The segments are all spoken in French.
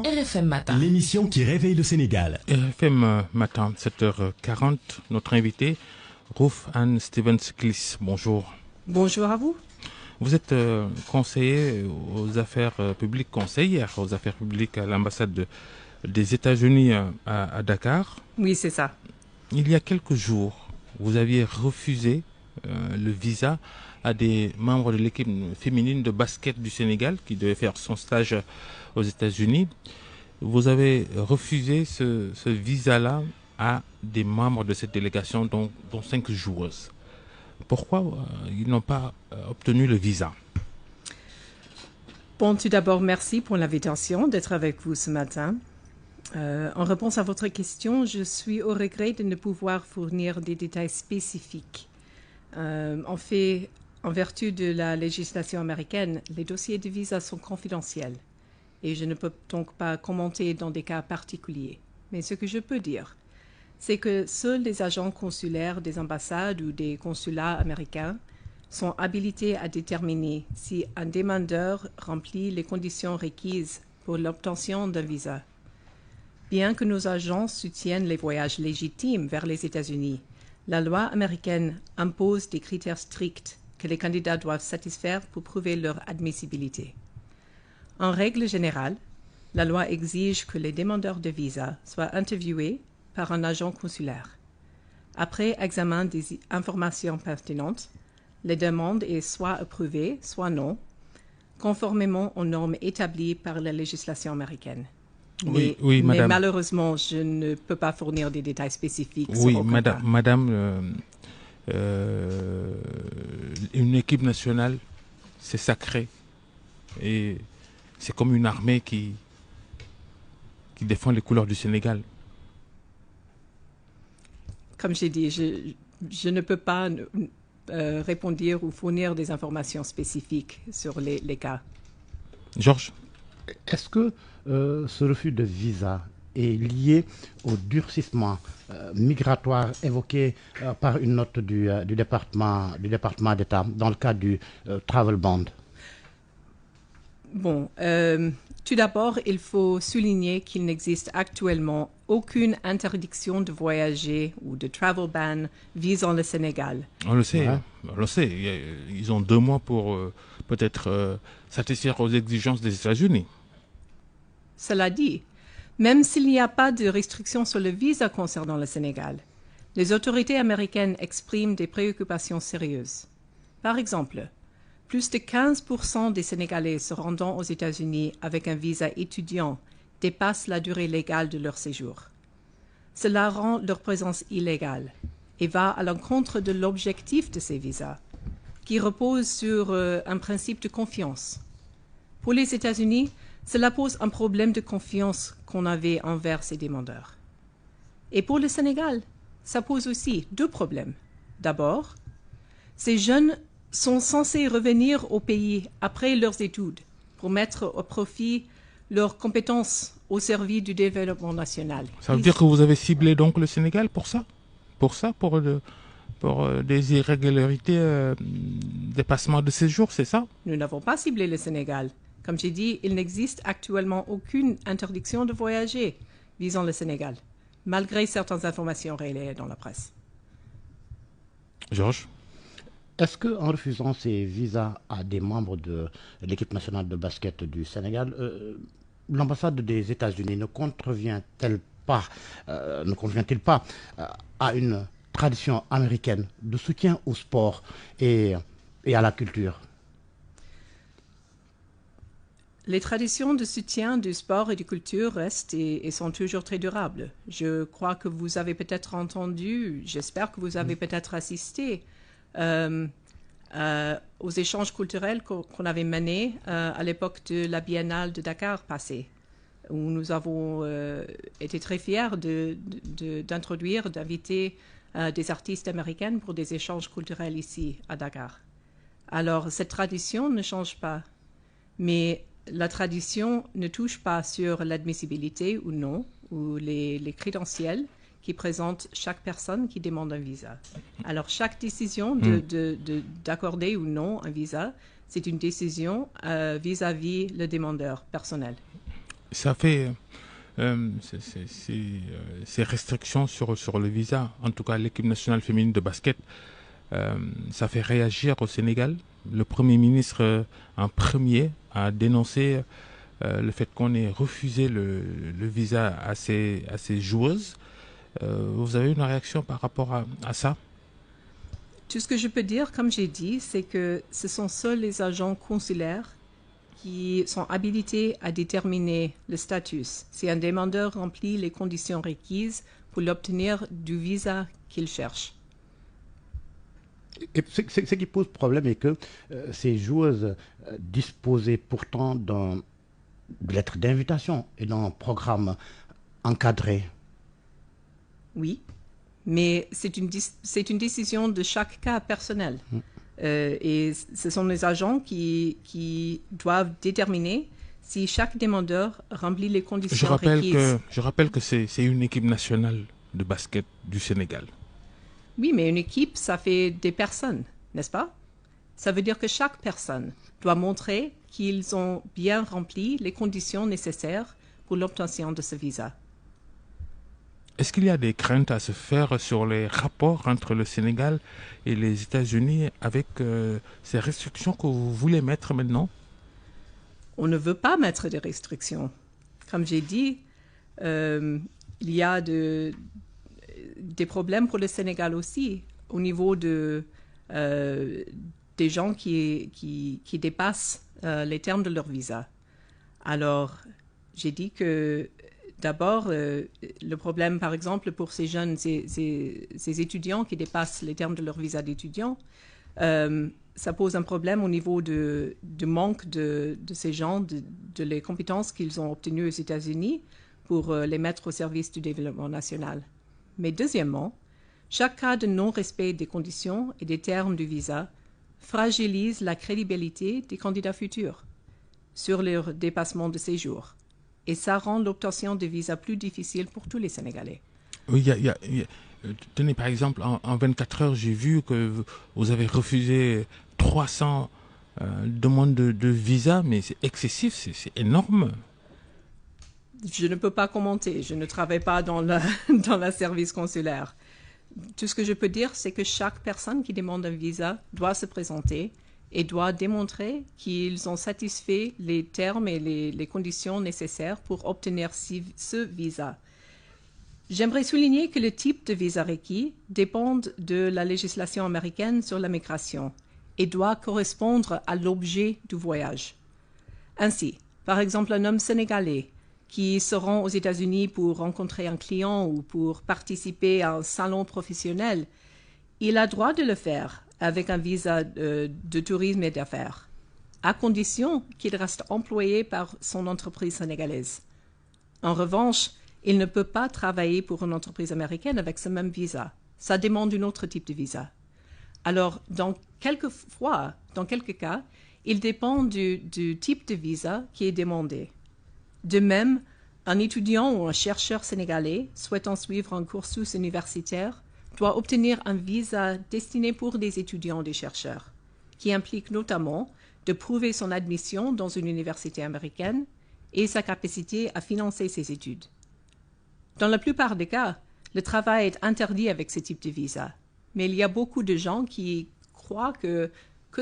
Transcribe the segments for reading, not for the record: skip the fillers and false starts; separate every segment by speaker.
Speaker 1: RFM Matin.
Speaker 2: L'émission qui réveille le Sénégal.
Speaker 3: RFM Matin, 7h40. Notre invité, Ruth Anne Stevens-Kliss. Bonjour.
Speaker 4: Bonjour à vous.
Speaker 3: Vous êtes conseiller aux affaires publiques, conseillère aux affaires publiques à l'ambassade des États-Unis à Dakar.
Speaker 4: Oui, c'est ça.
Speaker 3: Il y a quelques jours, vous aviez refusé le visa à des membres de l'équipe féminine de basket du Sénégal qui devait faire son stage aux États-Unis. Vous avez refusé ce visa-là à des membres de cette délégation, dont 5 joueuses. Pourquoi ils n'ont pas obtenu le visa?
Speaker 4: Bon, tout d'abord, merci pour l'invitation d'être avec vous ce matin. En réponse à votre question, je suis au regret de ne pouvoir fournir des détails spécifiques. En fait, en vertu de la législation américaine, les dossiers de visa sont confidentiels et je ne peux donc pas commenter dans des cas particuliers. Mais ce que je peux dire, c'est que seuls les agents consulaires des ambassades ou des consulats américains sont habilités à déterminer si un demandeur remplit les conditions requises pour l'obtention d'un visa. Bien que nos agents soutiennent les voyages légitimes vers les États-Unis, la loi américaine impose des critères stricts que les candidats doivent satisfaire pour prouver leur admissibilité. En règle générale, la loi exige que les demandeurs de visa soient interviewés par un agent consulaire. Après examen des informations pertinentes, les demandes est soit approuvée, soit non, conformément aux normes établies par la législation américaine.
Speaker 3: Oui,
Speaker 4: mais
Speaker 3: madame.
Speaker 4: Malheureusement, je ne peux pas fournir des détails spécifiques.
Speaker 3: Oui,
Speaker 4: sur aucun cas.
Speaker 3: madame, une équipe nationale, c'est sacré. Et c'est comme une armée qui défend les couleurs du Sénégal.
Speaker 4: Comme j'ai dit, je ne peux pas répondre ou fournir des informations spécifiques sur les cas.
Speaker 3: Georges?
Speaker 5: Est-ce que ce refus de visa est lié au durcissement migratoire évoqué par une note du département d'État dans le cadre du Travel Bond?
Speaker 4: Bon, tout d'abord, il faut souligner qu'il n'existe actuellement aucune interdiction de voyager ou de travel ban visant le Sénégal.
Speaker 3: On le sait,
Speaker 5: Ouais.
Speaker 3: on le sait. Ils ont 2 mois pour peut-être satisfaire aux exigences des États-Unis.
Speaker 4: Cela dit, même s'il n'y a pas de restrictions sur le visa concernant le Sénégal, les autorités américaines expriment des préoccupations sérieuses. Par exemple, plus de 15% des Sénégalais se rendant aux États-Unis avec un visa étudiant dépassent la durée légale de leur séjour. Cela rend leur présence illégale et va à l'encontre de l'objectif de ces visas, qui repose sur un principe de confiance. Pour les États-Unis, cela pose un problème de confiance qu'on avait envers ces demandeurs. Et pour le Sénégal, ça pose aussi 2 problèmes. D'abord, ces jeunes sont censés revenir au pays après leurs études pour mettre au profit leurs compétences au service du développement national.
Speaker 3: Ça veut dire que vous avez ciblé donc le Sénégal pour ça? Pour des irrégularités, dépassement de séjour, c'est ça?
Speaker 4: Nous n'avons pas ciblé le Sénégal. Comme j'ai dit, il n'existe actuellement aucune interdiction de voyager visant le Sénégal, malgré certaines informations relayées dans la presse.
Speaker 3: Georges?
Speaker 5: Est-ce qu'en refusant ces visas à des membres de l'équipe nationale de basket du Sénégal, l'ambassade des États-Unis ne contrevient-il pas à une tradition américaine de soutien au sport et à la culture?
Speaker 4: Les traditions de soutien du sport et de culture restent et sont toujours très durables. Je crois que vous avez peut-être entendu, j'espère que vous avez peut-être assisté aux échanges culturels qu'on avait menés à l'époque de la Biennale de Dakar passée, où nous avons été très fiers d'introduire, d'inviter des artistes américains pour des échanges culturels ici à Dakar. Alors, cette tradition ne change pas, mais la tradition ne touche pas sur l'admissibilité ou non, ou les crédentiels qui présentent chaque personne qui demande un visa. Alors, chaque décision d'accorder ou non un visa, c'est une décision vis-à-vis le demandeur personnel.
Speaker 3: Ça fait ces restrictions sur le visa, en tout cas l'équipe nationale féminine de basket, ça fait réagir au Sénégal. Le Premier ministre en premier a dénoncé le fait qu'on ait refusé le visa à ces joueuses. Vous avez une réaction par rapport à ça?
Speaker 4: Tout ce que je peux dire, comme j'ai dit, c'est que ce sont seuls les agents consulaires qui sont habilités à déterminer le statut. Si un demandeur remplit les conditions requises pour l'obtenir du visa qu'il cherche.
Speaker 5: Et ce qui pose problème est que ces joueuses disposaient pourtant d'une lettre d'invitation et d'un programme encadré.
Speaker 4: Oui, mais c'est une décision de chaque cas personnel. Et ce sont les agents qui doivent déterminer si chaque demandeur remplit les conditions requises.
Speaker 3: Je rappelle que c'est une équipe nationale de basket du Sénégal.
Speaker 4: Oui, mais une équipe, ça fait des personnes, n'est-ce pas? Ça veut dire que chaque personne doit montrer qu'ils ont bien rempli les conditions nécessaires pour l'obtention de ce visa.
Speaker 3: Est-ce qu'il y a des craintes à se faire sur les rapports entre le Sénégal et les États-Unis avec ces restrictions que vous voulez mettre maintenant?
Speaker 4: On ne veut pas mettre des restrictions. Comme j'ai dit, il y a des problèmes pour le Sénégal aussi au niveau des gens qui dépassent les termes de leur visa. Alors, j'ai dit que d'abord, le problème, par exemple, pour ces jeunes, ces étudiants qui dépassent les termes de leur visa d'étudiant, ça pose un problème au niveau du manque de ces gens, de les compétences qu'ils ont obtenues aux États-Unis pour les mettre au service du développement national. Mais deuxièmement, chaque cas de non-respect des conditions et des termes du visa fragilise la crédibilité des candidats futurs sur leur dépassement de séjour. Et ça rend l'obtention de visas plus difficile pour tous les Sénégalais.
Speaker 3: Oui, tenez, par exemple, en 24 heures, j'ai vu que vous avez refusé 300 demandes de visa, mais c'est excessif, c'est énorme.
Speaker 4: Je ne peux pas commenter, je ne travaille pas dans le service consulaire. Tout ce que je peux dire, c'est que chaque personne qui demande un visa doit se présenter et doit démontrer qu'ils ont satisfait les termes et les conditions nécessaires pour obtenir ce visa. J'aimerais souligner que le type de visa requis dépend de la législation américaine sur la migration et doit correspondre à l'objet du voyage. Ainsi, par exemple, un homme sénégalais qui se rend aux États-Unis pour rencontrer un client ou pour participer à un salon professionnel, il a droit de le faire avec un visa de tourisme et d'affaires, à condition qu'il reste employé par son entreprise sénégalaise. En revanche, il ne peut pas travailler pour une entreprise américaine avec ce même visa. Ça demande un autre type de visa. Alors, dans quelques cas, il dépend du type de visa qui est demandé. De même, un étudiant ou un chercheur sénégalais souhaitant suivre un cursus universitaire doit obtenir un visa destiné pour des étudiants et des chercheurs, qui implique notamment de prouver son admission dans une université américaine et sa capacité à financer ses études. Dans la plupart des cas, le travail est interdit avec ce type de visa, mais il y a beaucoup de gens qui croient que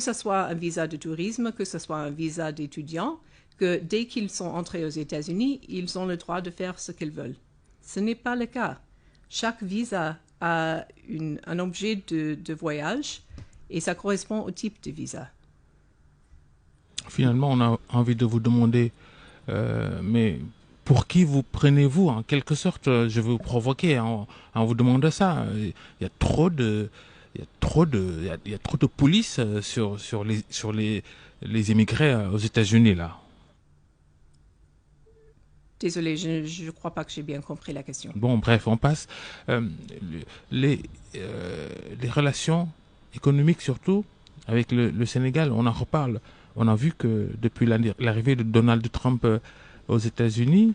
Speaker 4: ce soit un visa de tourisme, que ce soit un visa d'étudiant, que dès qu'ils sont entrés aux États-Unis, ils ont le droit de faire ce qu'ils veulent. Ce n'est pas le cas. Chaque visa a un objet de voyage et ça correspond au type de visa.
Speaker 3: Finalement, on a envie de vous demander, mais pour qui vous prenez-vous? En quelque sorte, je vais vous provoquer en vous demandant ça. Il y a trop de police sur les immigrés aux États-Unis là.
Speaker 4: Désolée, je ne crois pas que j'ai bien compris la question.
Speaker 3: Bon, bref, on passe. Les relations économiques, surtout, avec le Sénégal, on en reparle. On a vu que depuis l'arrivée de Donald Trump aux États-Unis,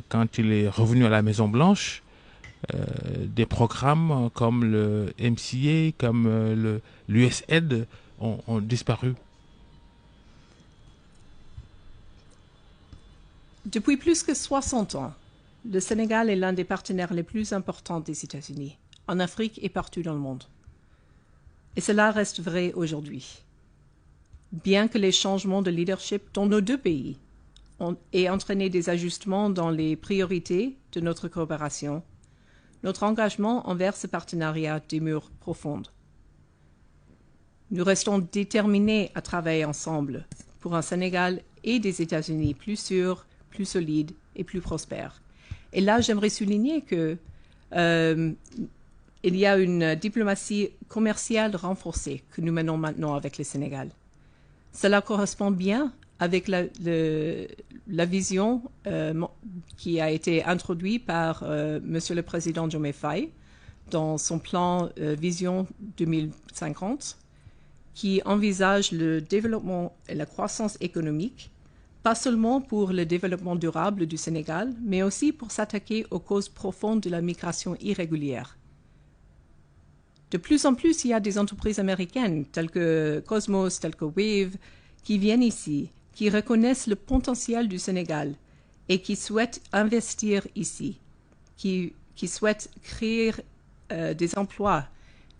Speaker 3: quand il est revenu à la Maison-Blanche, des programmes comme le MCA, comme l'USAID ont disparu.
Speaker 4: Depuis plus que 60 ans, le Sénégal est l'un des partenaires les plus importants des États-Unis, en Afrique et partout dans le monde. Et cela reste vrai aujourd'hui. Bien que les changements de leadership dans nos deux pays aient entraîné des ajustements dans les priorités de notre coopération, notre engagement envers ce partenariat demeure profond. Nous restons déterminés à travailler ensemble pour un Sénégal et des États-Unis plus sûrs, plus solides et plus prospères. Et là, j'aimerais souligner que il y a une diplomatie commerciale renforcée que nous menons maintenant avec le Sénégal. Cela correspond bien avec la vision qui a été introduite par Monsieur le Président Diomaye Faye dans son plan Vision 2050, qui envisage le développement et la croissance économique, pas seulement pour le développement durable du Sénégal, mais aussi pour s'attaquer aux causes profondes de la migration irrégulière. De plus en plus, il y a des entreprises américaines telles que Cosmos, telles que Wave, qui viennent ici, qui reconnaissent le potentiel du Sénégal et qui souhaitent investir ici, qui souhaitent créer des emplois,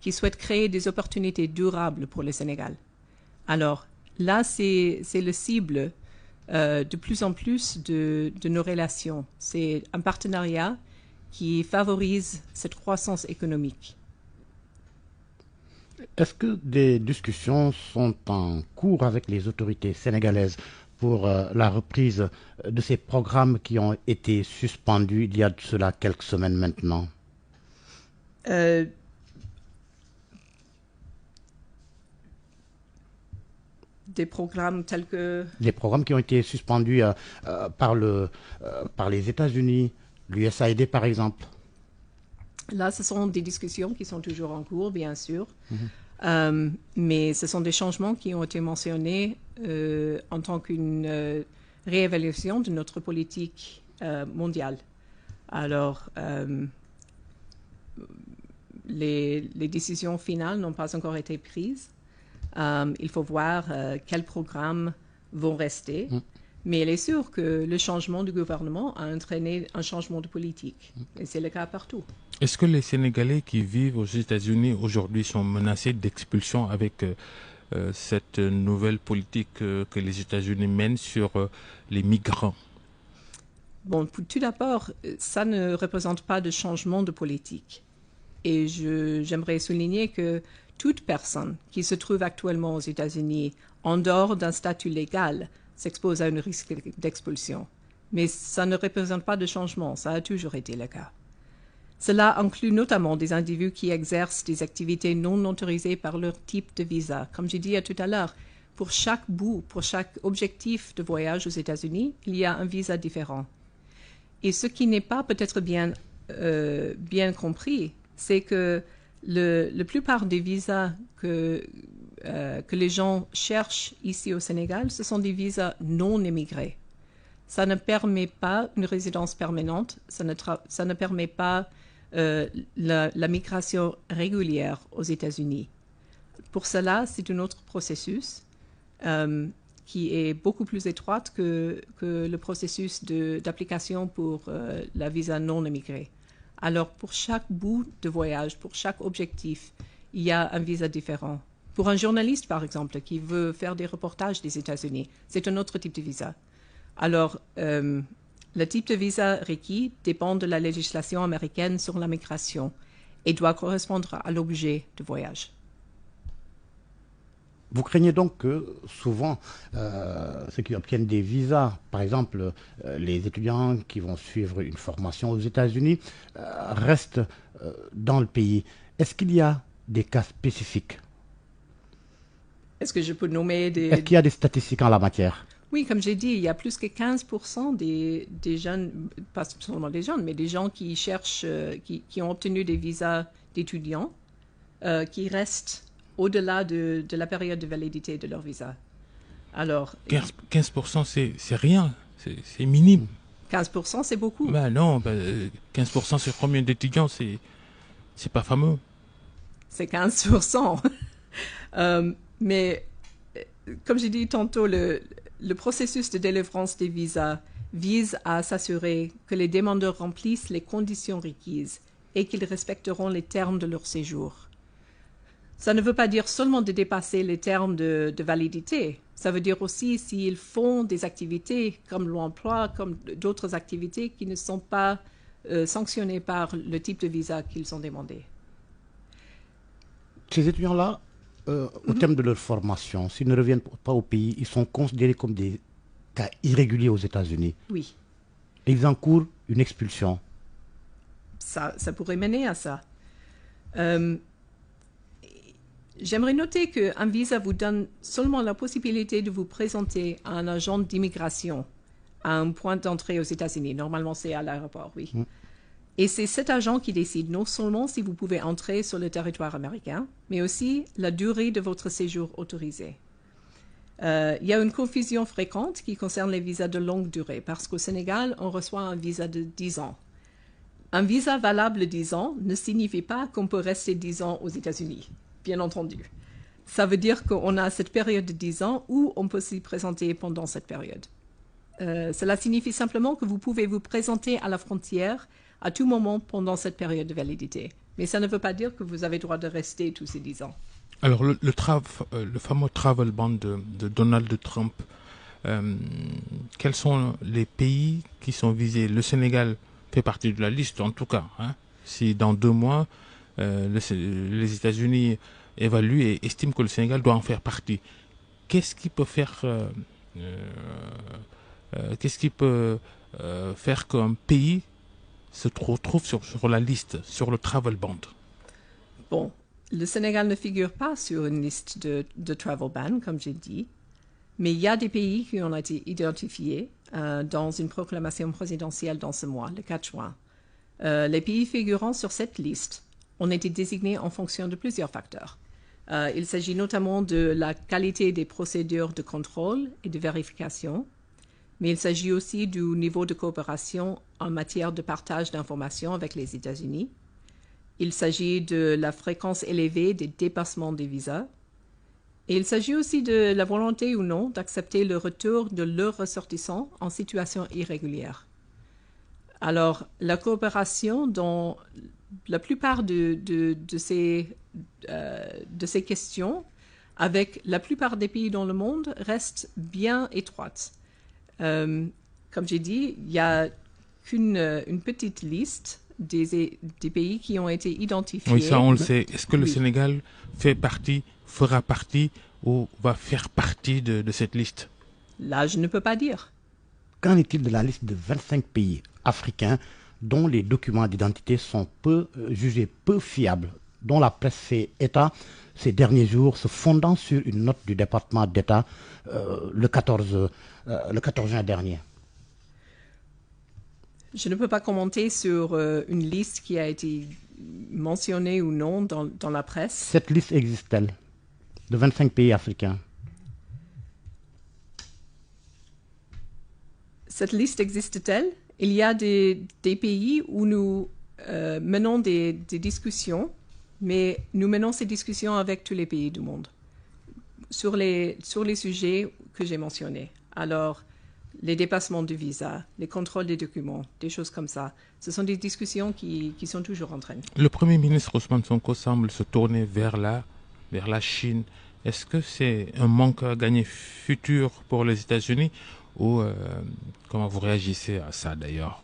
Speaker 4: qui souhaitent créer des opportunités durables pour le Sénégal. Alors là, c'est le cible de plus en plus de nos relations. C'est un partenariat qui favorise cette croissance économique.
Speaker 5: Est-ce que des discussions sont en cours avec les autorités sénégalaises pour la reprise de ces programmes qui ont été suspendus il y a de cela quelques semaines maintenant?
Speaker 4: Des programmes tels que...
Speaker 5: Des programmes qui ont été suspendus par les États-Unis, l'USAID par exemple.
Speaker 4: Là, ce sont des discussions qui sont toujours en cours, bien sûr. Mais ce sont des changements qui ont été mentionnés en tant qu'une réévaluation de notre politique mondiale. Alors, les décisions finales n'ont pas encore été prises. Il faut voir quels programmes vont rester. Mais il est sûr que le changement du gouvernement a entraîné un changement de politique. Et c'est le cas partout.
Speaker 3: Est-ce que les Sénégalais qui vivent aux États-Unis aujourd'hui sont menacés d'expulsion avec cette nouvelle politique que les États-Unis mènent sur les migrants?
Speaker 4: Bon, tout d'abord, ça ne représente pas de changement de politique. Et j'aimerais souligner que toute personne qui se trouve actuellement aux États-Unis en dehors d'un statut légal s'expose à un risque d'expulsion. Mais ça ne représente pas de changement, ça a toujours été le cas. Cela inclut notamment des individus qui exercent des activités non autorisées par leur type de visa. Comme j'ai dit tout à l'heure, pour chaque bout, pour chaque objectif de voyage aux États-Unis, il y a un visa différent. Et ce qui n'est pas peut-être bien compris, c'est que la plupart des visas que les gens cherchent ici au Sénégal, ce sont des visas non émigrés. Ça ne permet pas une résidence permanente, ça ne permet pas la migration régulière aux États-Unis. Pour cela, c'est un autre processus qui est beaucoup plus étroit que le processus d'application pour la visa non émigrée. Alors, pour chaque bout de voyage, pour chaque objectif, il y a un visa différent. Pour un journaliste, par exemple, qui veut faire des reportages des États-Unis, c'est un autre type de visa. Alors, le type de visa requis dépend de la législation américaine sur la migration et doit correspondre à l'objet du voyage.
Speaker 5: Vous craignez donc que souvent, ceux qui obtiennent des visas, par exemple les étudiants qui vont suivre une formation aux États-Unis, restent dans le pays. Est-ce qu'il y a des cas spécifiques?
Speaker 4: Est-ce que je peux nommer des...
Speaker 5: Est-ce qu'il y a des statistiques en la matière?
Speaker 4: Oui, comme j'ai dit, il y a plus que 15% des jeunes, pas seulement des jeunes, mais des gens qui cherchent, qui ont obtenu des visas d'étudiants, qui restent au-delà de la période de validité de leur visa. Alors,
Speaker 3: 15%, c'est rien, c'est minime.
Speaker 4: 15%, c'est beaucoup.
Speaker 3: Ben non, 15% sur combien d'étudiants, c'est pas fameux.
Speaker 4: C'est 15%. Mais, comme j'ai dit tantôt, le processus de délivrance des visas vise à s'assurer que les demandeurs remplissent les conditions requises et qu'ils respecteront les termes de leur séjour. Ça ne veut pas dire seulement de dépasser les termes de validité. Ça veut dire aussi s'ils font des activités comme l'emploi, comme d'autres activités qui ne sont pas sanctionnées par le type de visa qu'ils ont demandé.
Speaker 5: Ces étudiants-là, au terme de leur formation, s'ils ne reviennent pas au pays, ils sont considérés comme des cas irréguliers aux États-Unis.
Speaker 4: Oui.
Speaker 5: Et ils encourent une expulsion.
Speaker 4: Ça pourrait mener à ça. J'aimerais noter qu'un visa vous donne seulement la possibilité de vous présenter à un agent d'immigration à un point d'entrée aux États-Unis. Normalement, c'est à l'aéroport, oui. Et c'est cet agent qui décide non seulement si vous pouvez entrer sur le territoire américain, mais aussi la durée de votre séjour autorisé. Il y a une confusion fréquente qui concerne les visas de longue durée, parce qu'au Sénégal, on reçoit un visa de 10 ans. Un visa valable 10 ans ne signifie pas qu'on peut rester 10 ans aux États-Unis, bien entendu. Ça veut dire qu'on a cette période de 10 ans où on peut s'y présenter pendant cette période. Cela signifie simplement que vous pouvez vous présenter à la frontière à tout moment pendant cette période de validité. Mais ça ne veut pas dire que vous avez le droit de rester tous ces 10 ans.
Speaker 3: Alors, le fameux travel ban de Donald Trump, quels sont les pays qui sont visés? Le Sénégal fait partie de la liste, en tout cas. Hein. Si dans 2 mois, les États-Unis évaluent et estiment que le Sénégal doit en faire partie, qu'est-ce qui peut faire qu'un pays se retrouve sur la liste, sur le travel ban?
Speaker 4: Bon, le Sénégal ne figure pas sur une liste de travel ban, comme j'ai dit, mais il y a des pays qui ont été identifiés dans une proclamation présidentielle dans ce mois, le 4 juin. Les pays figurant sur cette liste ont été désignés en fonction de plusieurs facteurs. Il s'agit notamment de la qualité des procédures de contrôle et de vérification, mais il s'agit aussi du niveau de coopération en matière de partage d'informations avec les États-Unis. Il s'agit de la fréquence élevée des dépassements des visas. Et il s'agit aussi de la volonté ou non d'accepter le retour de leurs ressortissants en situation irrégulière. Alors, la coopération dans la plupart de ces questions avec la plupart des pays dans le monde reste bien étroite. Comme j'ai dit, il n'y a qu'une petite liste des pays qui ont été identifiés.
Speaker 3: Oui, ça on le sait. Est-ce que le Sénégal fera partie ou va faire partie de cette liste?
Speaker 4: Là, je ne peux pas dire.
Speaker 5: Qu'en est-il de la liste de 25 pays africains dont les documents d'identité sont jugés peu fiables, dont la presse fait état ces derniers jours, se fondant sur une note du département d'État le 14 juin dernier?
Speaker 4: Je ne peux pas commenter sur une liste qui a été mentionnée ou non dans la presse.
Speaker 5: Cette liste existe-t-elle de 25 pays africains?
Speaker 4: Cette liste existe-t-elle? Il y a des pays où nous menons des discussions, mais nous menons ces discussions avec tous les pays du monde sur les sujets que j'ai mentionnés. Alors, les dépassements de visa, les contrôles des documents, des choses comme ça. Ce sont des discussions qui sont toujours en train.
Speaker 3: Le Premier ministre Ousmane Sonko semble se tourner vers la Chine. Est-ce que c'est un manque à gagner futur pour les États-Unis ou comment vous réagissez à ça d'ailleurs?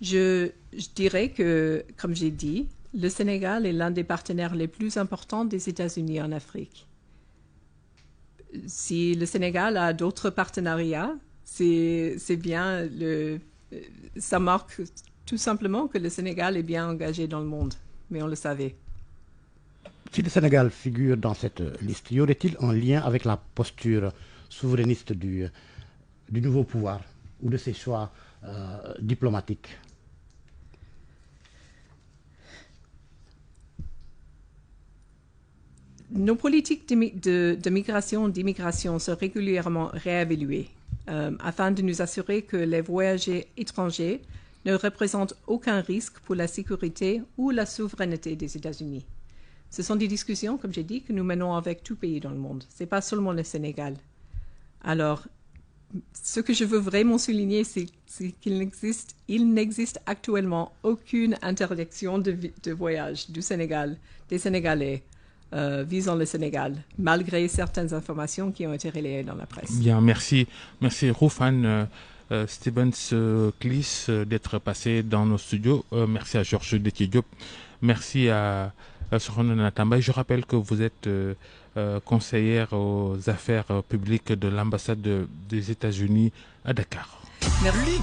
Speaker 4: Je dirais que, comme j'ai dit, le Sénégal est l'un des partenaires les plus importants des États-Unis en Afrique. Si le Sénégal a d'autres partenariats, c'est bien. Ça marque tout simplement que le Sénégal est bien engagé dans le monde, mais on le savait.
Speaker 5: Si le Sénégal figure dans cette liste, y aurait-il un lien avec la posture souverainiste du nouveau pouvoir ou de ses choix diplomatiques?
Speaker 4: Nos politiques de migration, d'immigration sont régulièrement réévaluées afin de nous assurer que les voyageurs étrangers ne représentent aucun risque pour la sécurité ou la souveraineté des États-Unis. ce sont des discussions, comme j'ai dit, que nous menons avec tout pays dans le monde. Ce n'est pas seulement le Sénégal. Alors, ce que je veux vraiment souligner, c'est qu'il n'existe actuellement aucune interdiction de voyage du Sénégal, des Sénégalais visant le Sénégal, malgré certaines informations qui ont été relayées dans la presse.
Speaker 3: Bien, merci. Merci Roufane Stevens Kliss d'être passé dans nos studios. Merci à Georges Détié-Diop. Merci à Sokhna Natambay. Je rappelle que vous êtes conseillère aux affaires publiques de l'ambassade des États-Unis à Dakar.
Speaker 4: Merci.